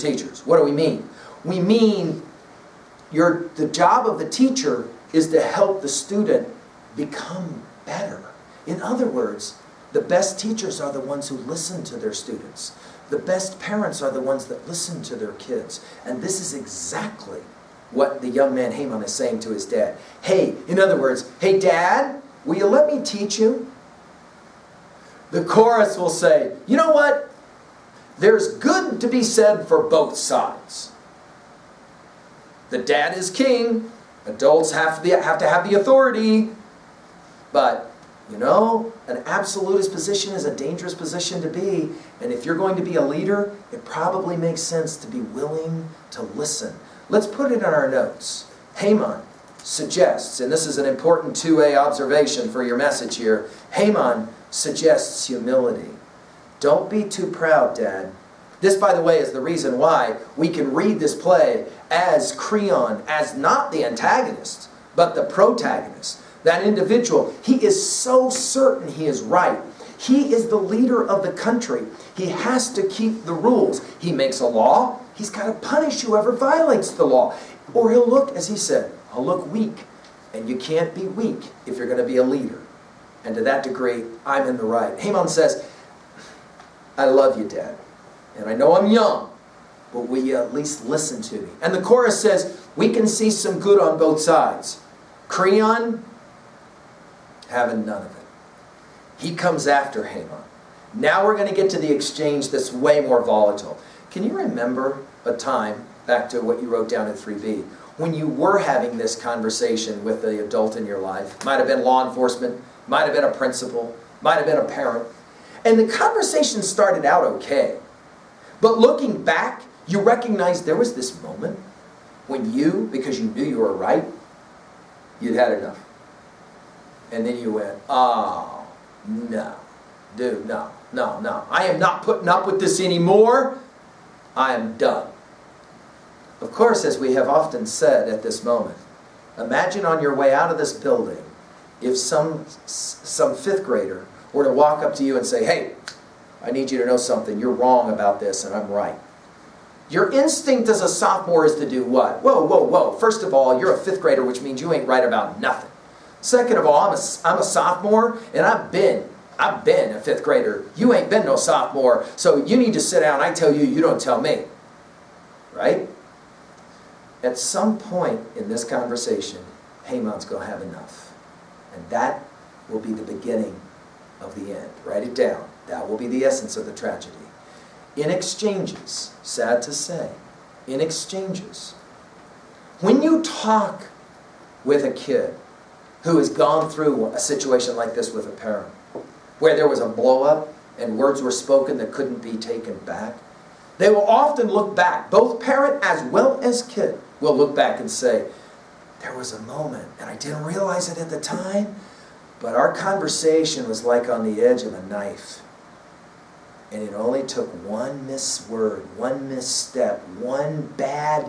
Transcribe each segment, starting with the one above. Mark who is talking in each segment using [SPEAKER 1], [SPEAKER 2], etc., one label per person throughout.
[SPEAKER 1] teachers. What do we mean? We mean the job of the teacher is to help the student become better. In other words, the best teachers are the ones who listen to their students. The best parents are the ones that listen to their kids. And this is exactly what the young man Haman is saying to his dad. Hey, in other words, hey Dad, will you let me teach you? The chorus will say, you know what? There's good to be said for both sides. The dad is king. Adults have to have the authority. But, you know, an absolutist position is a dangerous position to be. And if you're going to be a leader, it probably makes sense to be willing to listen. Let's put it in our notes. Haman suggests, and this is an important 2A observation for your message here, Haman suggests humility. Don't be too proud, Dad. This, by the way, is the reason why we can read this play as Creon, as not the antagonist, but the protagonist. That individual, he is so certain he is right. He is the leader of the country. He has to keep the rules. He makes a law. He's got to punish whoever violates the law. Or he'll look, as he said, I'll look weak. And you can't be weak if you're going to be a leader. And to that degree, I'm in the right. Haman says, I love you, Dad. And I know I'm young, but will you at least listen to me? And the chorus says, we can see some good on both sides. Creon, having none of it. He comes after Haman. Now we're going to get to the exchange that's way more volatile. Can you remember a time, back to what you wrote down in 3B, when you were having this conversation with the adult in your life? Might have been law enforcement, might have been a principal, might have been a parent. And the conversation started out okay. But looking back, you recognize there was this moment when you, because you knew you were right, you'd had enough. And then you went, oh, no, dude, no. I am not putting up with this anymore. I am done. Of course, as we have often said at this moment, imagine on your way out of this building if some fifth grader were to walk up to you and say, hey, I need you to know something. You're wrong about this and I'm right. Your instinct as a sophomore is to do what? Whoa. First of all, you're a fifth grader, which means you ain't right about nothing. Second of all, I'm a sophomore and I've been a fifth grader. You ain't been no sophomore, so you need to sit down. I tell you, you don't tell me. Right? At some point in this conversation, Haman's going to have enough. And that will be the beginning of the end. Write it down. That will be the essence of the tragedy. In exchanges, sad to say, in exchanges, when you talk with a kid who has gone through a situation like this with a parent, where there was a blow-up and words were spoken that couldn't be taken back, they will often look back, both parent as well as kid will look back and say, there was a moment, and I didn't realize it at the time, but our conversation was like on the edge of a knife. And it only took one misword, one misstep, one bad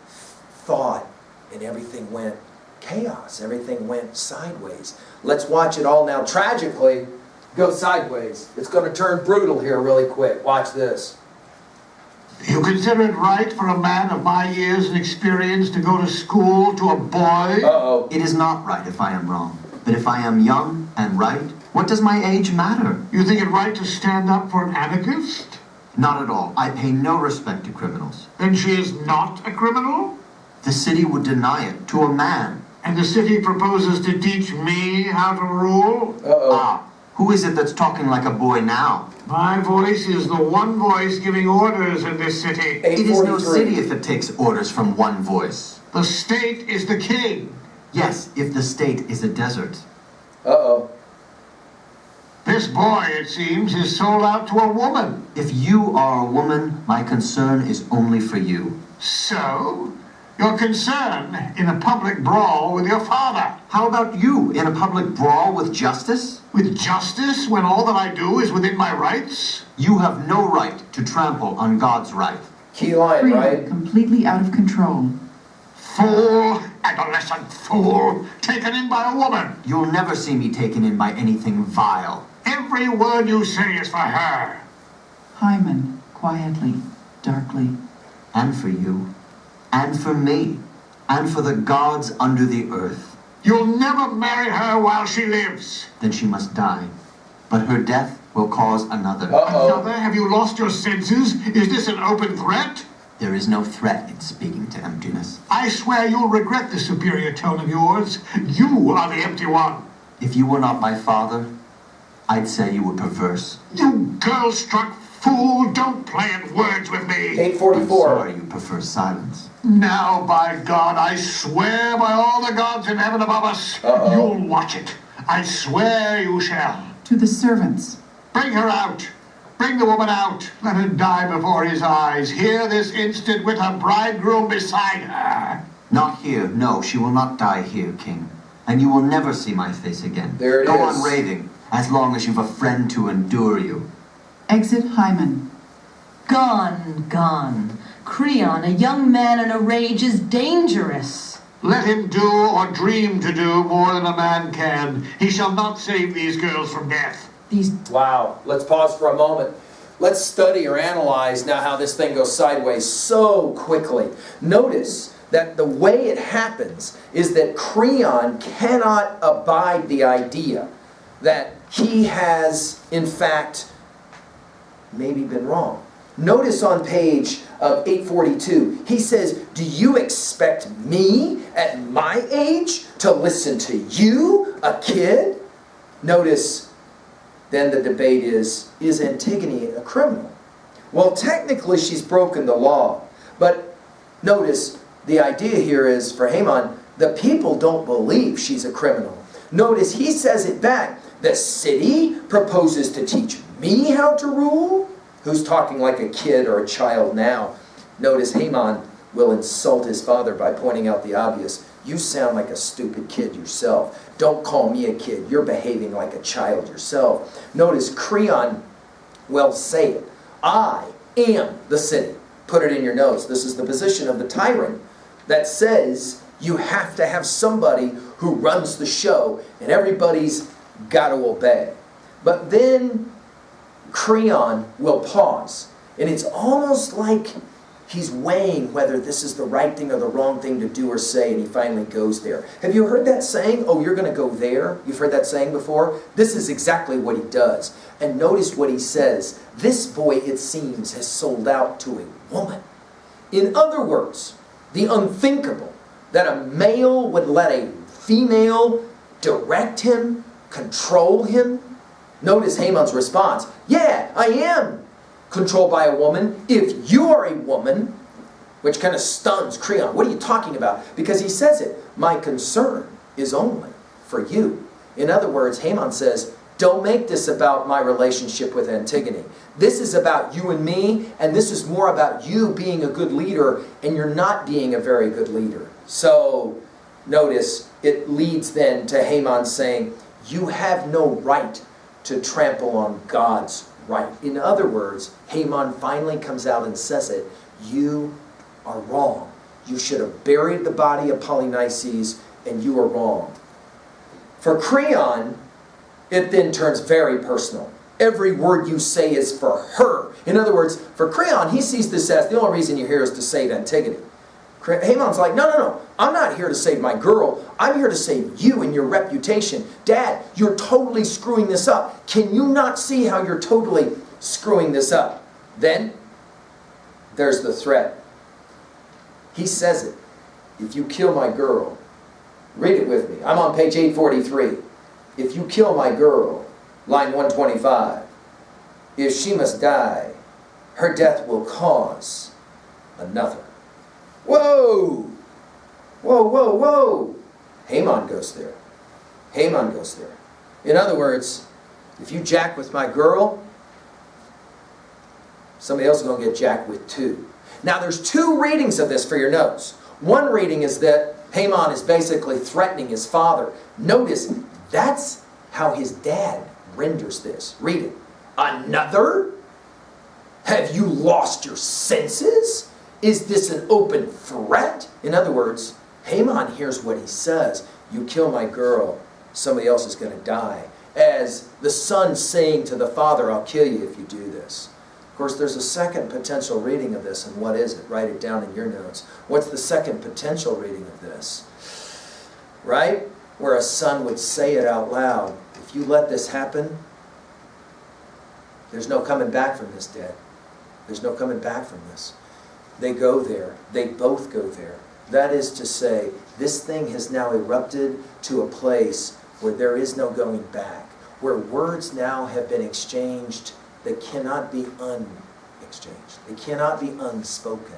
[SPEAKER 1] thought, and everything went chaos. Everything went sideways. Let's watch it all now tragically go sideways. It's going to turn brutal here really quick. Watch this.
[SPEAKER 2] You consider it right for a man of my years and experience to go to school to a boy?
[SPEAKER 1] Uh-oh.
[SPEAKER 3] It is not right if I am wrong. But if I am young and right, what does my age matter?
[SPEAKER 2] You think it right to stand up for an anarchist?
[SPEAKER 3] Not at all. I pay no respect to criminals.
[SPEAKER 2] Then she is not a criminal?
[SPEAKER 3] The city would deny it to a man.
[SPEAKER 2] And the city proposes to teach me how to rule?
[SPEAKER 1] Uh-oh.
[SPEAKER 3] Ah, who is it that's talking like a boy now?
[SPEAKER 2] My voice is the one voice giving orders in this city.
[SPEAKER 3] It is no city if it takes orders from one voice.
[SPEAKER 2] The state is the king.
[SPEAKER 3] Yes, if the state is a desert.
[SPEAKER 1] Uh-oh.
[SPEAKER 2] This boy, it seems, is sold out to a woman.
[SPEAKER 3] If you are a woman, my concern is only for you.
[SPEAKER 2] So? Your concern in a public brawl with your father.
[SPEAKER 3] How about you, in a public brawl with justice?
[SPEAKER 2] With justice, when all that I do is within my rights?
[SPEAKER 3] You have no right to trample on God's right.
[SPEAKER 1] Key line,
[SPEAKER 4] Freedom,
[SPEAKER 1] right?
[SPEAKER 4] completely out of control.
[SPEAKER 2] Fool, adolescent fool, taken in by a woman.
[SPEAKER 3] You'll never see me taken in by anything vile.
[SPEAKER 2] Every word you say is for her.
[SPEAKER 4] Hymen, quietly, darkly.
[SPEAKER 3] and for you, and for me, and for the gods under the earth.
[SPEAKER 2] You'll never marry her while she lives.
[SPEAKER 3] Then she must die. But her death will cause another.
[SPEAKER 2] Another? Have you lost your senses? Is this an open threat?
[SPEAKER 3] There is no threat in speaking to emptiness.
[SPEAKER 2] I swear you'll regret the superior tone of yours. You are the empty one.
[SPEAKER 3] If you were not my father, I'd say you were perverse.
[SPEAKER 2] You girl-struck fool, don't play at words with me.
[SPEAKER 3] I'm
[SPEAKER 1] 844.
[SPEAKER 3] sorry you prefer silence.
[SPEAKER 2] Now, by God, I swear by all the gods in heaven above us, you'll watch it. I swear you shall.
[SPEAKER 4] To the servants.
[SPEAKER 2] Bring her out. Bring the woman out. Let her die before his eyes. Here this instant with her bridegroom beside her.
[SPEAKER 3] Not here. No, she will not die here, King. And you will never see my face again.
[SPEAKER 1] There it
[SPEAKER 3] Go
[SPEAKER 1] is.
[SPEAKER 3] on raving, as long as you've a friend to endure you.
[SPEAKER 4] Exit Hymen.
[SPEAKER 5] Gone, gone. Creon, a young man in a rage, is dangerous.
[SPEAKER 2] Let him do or dream to do more than a man can. He shall not save these girls from death.
[SPEAKER 1] Wow. Let's pause for a moment. Let's study or analyze now how this thing goes sideways so quickly. Notice that the way it happens is that Creon cannot abide the idea that he has, in fact, maybe been wrong. Notice on page 842, he says, do you expect me at my age to listen to you, a kid? Notice, then the debate is Antigone a criminal? Well, technically she's broken the law, but notice, the idea here is, for Haman, the people don't believe she's a criminal. Notice he says it back. The city proposes to teach me how to rule? Who's talking like a kid or a child now? Notice Haman will insult his father by pointing out the obvious. You sound like a stupid kid yourself. Don't call me a kid. You're behaving like a child yourself. Notice Creon will say it. I am the city. Put it in your notes. This is the position of the tyrant that says you have to have somebody who runs the show and everybody's got to obey. But then Creon will pause. And it's almost like he's weighing whether this is the right thing or the wrong thing to do or say, and he finally goes there. Have you heard that saying, oh, you're going to go there? You've heard that saying before? This is exactly what he does. And notice what he says. This boy, it seems, has sold out to a woman. In other words, the unthinkable, that a male would let a female direct him, control him. Notice Haman's response. Yeah, I am controlled by a woman. If you are a woman, which kind of stuns Creon. What are you talking about? Because he says it. My concern is only for you. In other words, Haman says, don't make this about my relationship with Antigone. This is about you and me, and this is more about you being a good leader, and you're not being a very good leader. So, notice, it leads then to Haman saying, you have no right to trample on God's right. In other words, Haman finally comes out and says it. You are wrong. You should have buried the body of Polynices, and you are wrong. For Creon, it then turns very personal. Every word you say is for her. In other words, for Creon, he sees this as the only reason you're here is to save Antigone. Haman's like, no. I'm not here to save my girl. I'm here to save you and your reputation. Dad, you're totally screwing this up. Can you not see how you're totally screwing this up? Then, there's the threat. He says it. If you kill my girl, read it with me. I'm on page 843. If you kill my girl, line 125, if she must die, her death will cause another. Whoa! Whoa! Haman goes there. Haman goes there. In other words, if you jack with my girl, somebody else is going to get jacked with too. Now there's two readings of this for your notes. One reading is that Haman is basically threatening his father. Notice, that's how his dad renders this. Read it. Another? Have you lost your senses? Is this an open threat? In other words, Haman hears what he says. You kill my girl, somebody else is going to die. As the son saying to the father, I'll kill you if you do this. Of course, there's a second potential reading of this, and what is it? Write it down in your notes. What's the second potential reading of this? Right? Where a son would say it out loud. If you let this happen, there's no coming back from this, Dad. There's no coming back from this. They go there. They both go there. That is to say, this thing has now erupted to a place where there is no going back, where words now have been exchanged that cannot be unexchanged. They cannot be unspoken.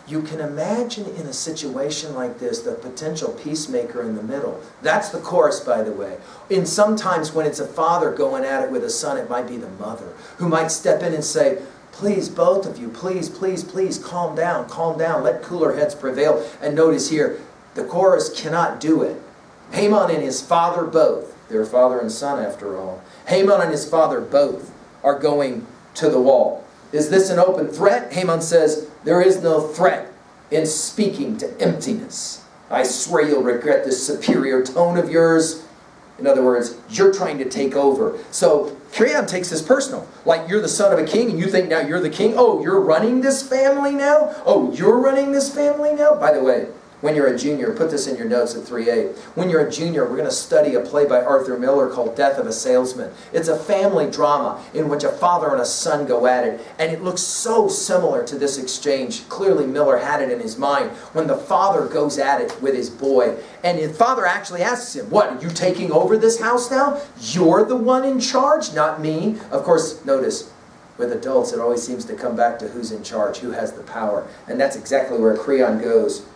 [SPEAKER 1] You can imagine in a situation like this the potential peacemaker in the middle. That's the chorus, by the way. In sometimes when it's a father going at it with a son, it might be the mother who might step in and say, please, both of you, please, please, please, calm down, let cooler heads prevail. And notice here, the chorus cannot do it. Haman and his father both, they're father and son after all, Haman and his father both are going to the wall. Is this an open threat? Haman says, there is no threat in speaking to emptiness. I swear you'll regret this superior tone of yours. In other words, you're trying to take over. So Creon takes this personal. Like you're the son of a king and you think now you're the king. Oh, you're running this family now? Oh, you're running this family now? By the way, when you're a junior, put this in your notes at 3A. When you're a junior, we're going to study a play by Arthur Miller called Death of a Salesman. It's a family drama in which a father and a son go at it. And it looks so similar to this exchange. Clearly Miller had it in his mind when the father goes at it with his boy. And his father actually asks him, what, are you taking over this house now? You're the one in charge, not me. Of course, notice, with adults, it always seems to come back to who's in charge, who has the power. And that's exactly where Creon goes.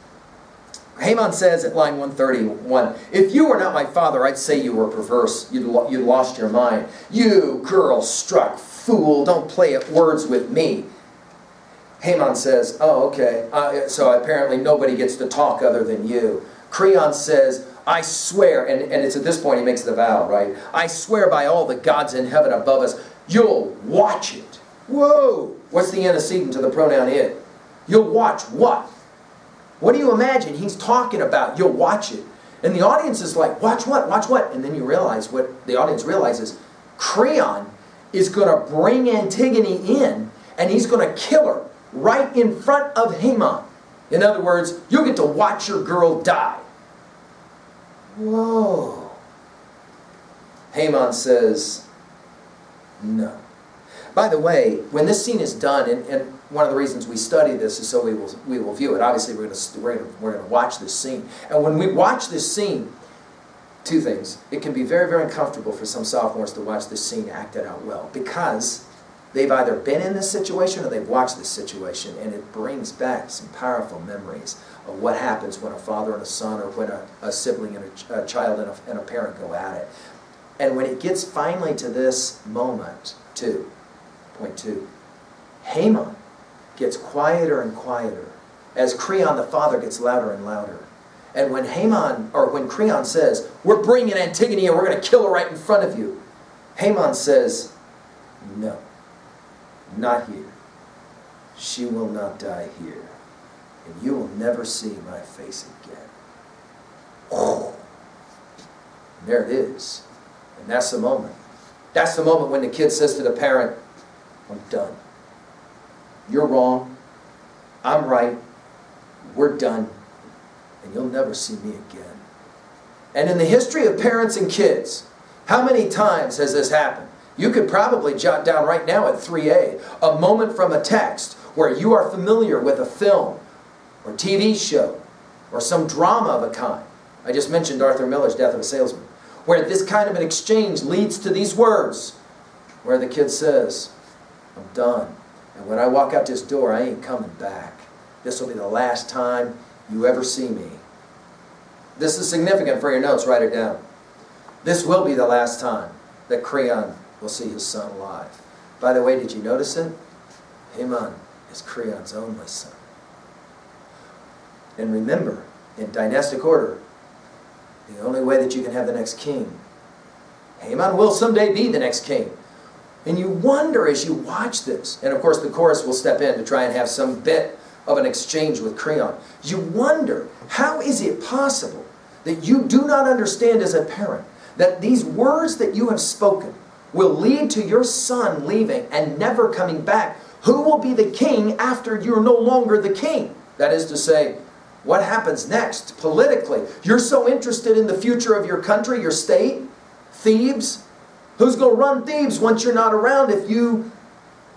[SPEAKER 1] Haman says at line 131, if you were not my father, I'd say you were perverse. You lost your mind. You girl-struck fool, don't play at words with me. Haman says, oh, okay, so apparently nobody gets to talk other than you. Creon says, I swear, and it's at this point he makes the vow, right? I swear by all the gods in heaven above us, you'll watch it. Whoa! What's the antecedent to the pronoun it? You'll watch what? What do you imagine he's talking about? You'll watch it. And the audience is like, watch what? Watch what? And then you realize what the audience realizes. Creon is going to bring Antigone in and he's going to kill her right in front of Haman. In other words, you'll get to watch your girl die. Whoa. Haman says, no. By the way, when this scene is done, and one of the reasons we study this is so we will view it. Obviously, we're going to watch this scene. And when we watch this scene, two things. It can be very, very uncomfortable for some sophomores to watch this scene acted out well because they've either been in this situation or they've watched this situation, and it brings back some powerful memories of what happens when a father and a son, or when a sibling and a child and a parent go at it. And when it gets finally to this moment, point two, Haman gets quieter and quieter as Creon the father gets louder and louder. And when when Creon says, we're bringing Antigone and we're going to kill her right in front of you, Haman says, no, not here. She will not die here. And you will never see my face again. Oh. And there it is. And that's the moment. That's the moment when the kid says to the parent, I'm done. You're wrong. I'm right. We're done. And you'll never see me again. And in the history of parents and kids, how many times has this happened? You could probably jot down right now at 3A a moment from a text where you are familiar with a film or TV show or some drama of a kind. I just mentioned Arthur Miller's Death of a Salesman, where this kind of an exchange leads to these words, where the kid says, I'm done. And when I walk out this door, I ain't coming back. This will be the last time you ever see me. This is significant for your notes. Write it down. This will be the last time that Creon will see his son alive. By the way, did you notice it? Haman is Creon's only son. And remember, in dynastic order, the only way that you can have the next king, Haman will someday be the next king. And you wonder as you watch this, and of course the chorus will step in to try and have some bit of an exchange with Creon. You wonder, how is it possible that you do not understand as a parent that these words that you have spoken will lead to your son leaving and never coming back Who will be the king after you're no longer the king? That is to say, what happens next politically? You're so interested in the future of your country, your state, Thebes. Who's going to run Thebes once you're not around if you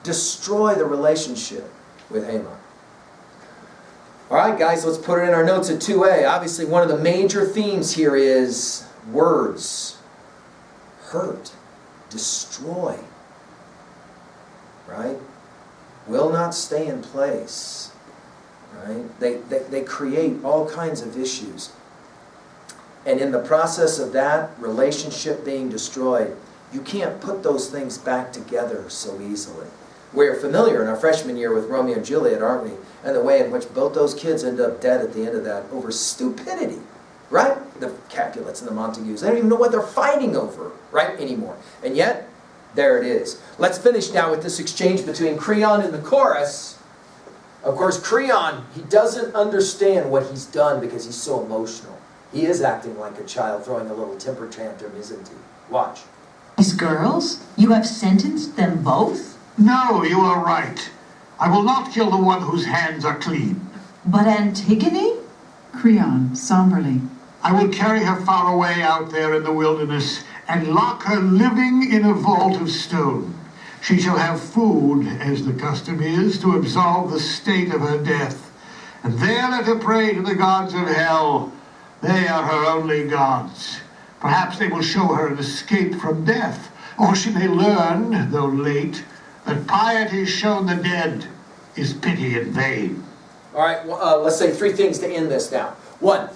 [SPEAKER 1] destroy the relationship with Haman? All right, guys, let's put it in our notes at 2a. Obviously, one of the major themes here is words. Hurt. Destroy. Right? Will not stay in place. Right? They create all kinds of issues. And in the process of that relationship being destroyed, you can't put those things back together so easily. We're familiar in our freshman year with Romeo and Juliet, aren't we? And the way in which both those kids end up dead at the end of that over stupidity. Right? The Capulets and the Montagues. They don't even know what they're fighting over, right, anymore. And yet, there it is. Let's finish now with this exchange between Creon and the chorus. Of course, Creon, he doesn't understand what he's done because he's so emotional. He is acting like a child throwing a little temper tantrum, isn't he? Watch.
[SPEAKER 5] These girls? You have sentenced them both?
[SPEAKER 2] No, you are right. I will not kill the one whose hands are clean.
[SPEAKER 5] But Antigone?
[SPEAKER 4] Creon, somberly.
[SPEAKER 2] I will carry her far away out there in the wilderness and lock her living in a vault of stone. She shall have food, as the custom is, to absolve the state of her death. And there let her pray to the gods of hell. They are her only gods. Perhaps they will show her an escape from death, or she may learn, though late, that piety shown the dead is pity in vain.
[SPEAKER 1] All right, let's say 3 things to end this now. 1,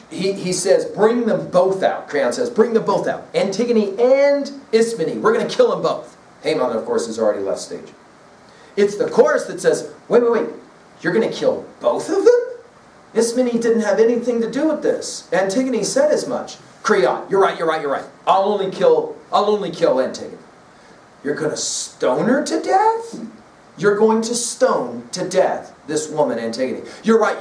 [SPEAKER 1] he says, bring them both out. Creon says, bring them both out. Antigone and Ismene. We're going to kill them both. Haman, of course, has already left stage. It's the chorus that says, wait. You're going to kill both of them? Ismene didn't have anything to do with this. Antigone said as much. Creon, you're right. I'll only kill Antigone. You're going to stone her to death? You're going to stone to death this woman, Antigone. You're right.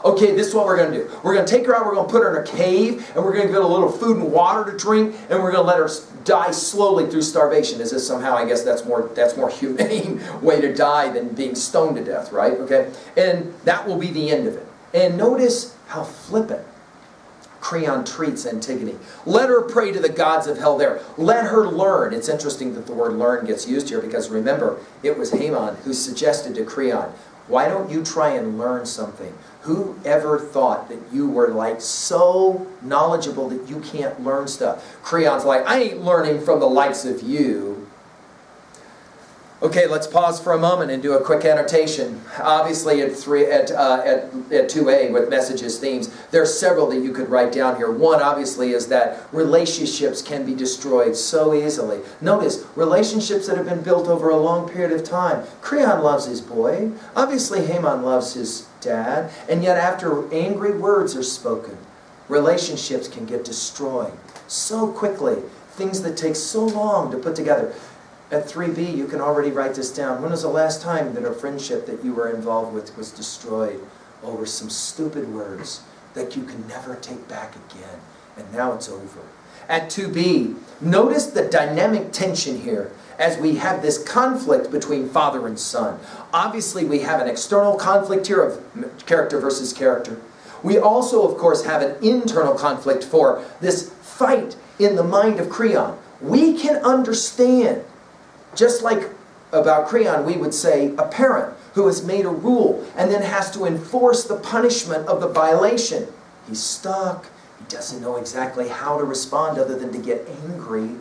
[SPEAKER 1] Okay, this is what we're going to do. We're going to take her out, we're going to put her in a cave, and we're going to give her a little food and water to drink, and we're going to let her die slowly through starvation. Is this somehow, I guess that's more humane way to die than being stoned to death, right? Okay? And that will be the end of it. And notice how flippant Creon treats Antigone. Let her pray to the gods of hell there. Let her learn. It's interesting that the word learn gets used here because remember, it was Haman who suggested to Creon, why don't you try and learn something? Who ever thought that you were like so knowledgeable that you can't learn stuff? Creon's like, I ain't learning from the likes of you. Okay, let's pause for a moment and do a quick annotation. Obviously at 2a with messages, themes, there are several that you could write down here. One, obviously, is that relationships can be destroyed so easily. Notice, relationships that have been built over a long period of time. Creon loves his boy. Obviously, Haman loves his dad. And yet after angry words are spoken, relationships can get destroyed so quickly. Things that take so long to put together. At 3b, you can already write this down. When was the last time that a friendship that you were involved with was destroyed over some stupid words that you can never take back again? And now it's over. At 2b, notice the dynamic tension here as we have this conflict between father and son. Obviously, we have an external conflict here of character versus character. We also, of course, have an internal conflict for this fight in the mind of Creon. We can understand. Just like about Creon, we would say a parent who has made a rule and then has to enforce the punishment of the violation. He's stuck. He doesn't know exactly how to respond other than to get angry.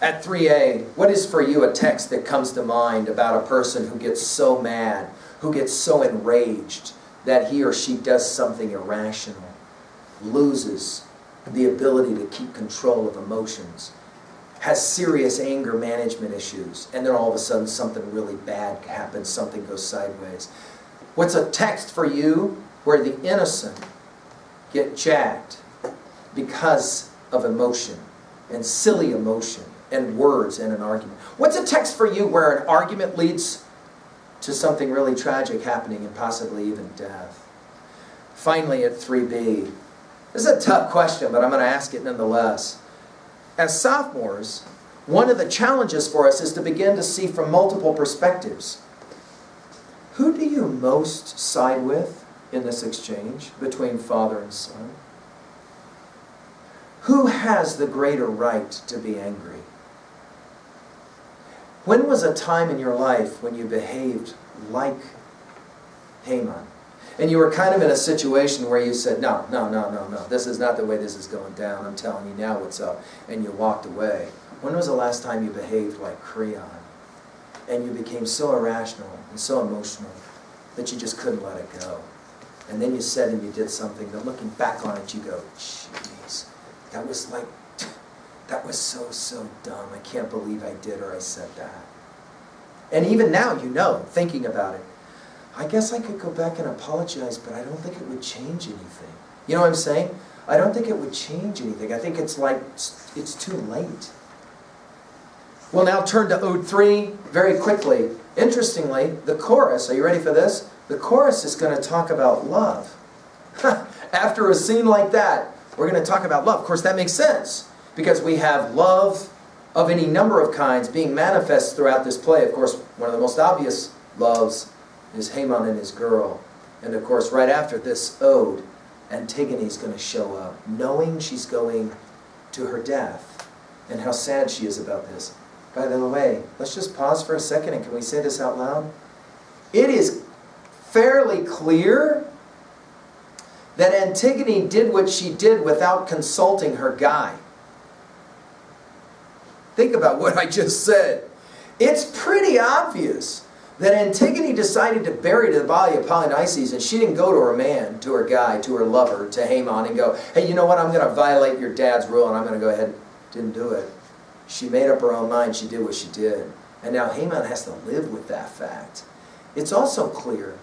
[SPEAKER 1] At 3a, what is for you a text that comes to mind about a person who gets so mad, who gets so enraged that he or she does something irrational, loses the ability to keep control of emotions, has serious anger management issues, and then all of a sudden something really bad happens, something goes sideways? What's a text for you where the innocent get jacked because of emotion, and silly emotion, and words in an argument? What's a text for you where an argument leads to something really tragic happening and possibly even death? Finally, at 3b, this is a tough question, but I'm going to ask it nonetheless. As sophomores, one of the challenges for us is to begin to see from multiple perspectives. Who do you most side with in this exchange between father and son? Who has the greater right to be angry? When was a time in your life when you behaved like Haman? And you were kind of in a situation where you said, no, this is not the way this is going down. I'm telling you now what's up. And you walked away. When was the last time you behaved like Creon? And you became so irrational and so emotional that you just couldn't let it go. And then you said and you did something that looking back on it, you go, jeez, that was so dumb. I can't believe I did or I said that. And even now, you know, thinking about it, I guess I could go back and apologize, but I don't think it would change anything. You know what I'm saying? I don't think it would change anything. I think it's like, it's too late. We'll now turn to Ode 3 very quickly. Interestingly, the chorus, are you ready for this? The chorus is going to talk about love. After a scene like that, we're going to talk about love. Of course, that makes sense, because we have love of any number of kinds being manifest throughout this play. Of course, one of the most obvious loves is Haman and his girl. And of course, right after this ode, Antigone is going to show up, knowing she's going to her death, and how sad she is about this. By the way, let's just pause for a second, and can we say this out loud? It is fairly clear that Antigone did what she did without consulting her guy. Think about what I just said. It's pretty obvious that Antigone decided to bury the body of Polynices, and she didn't go to her man, to her guy, to her lover, to Haman, and go, hey, you know what, I'm going to violate your dad's rule, and I'm going to go ahead. Didn't do it. She made up her own mind. She did what she did. And now Haman has to live with that fact. It's also clear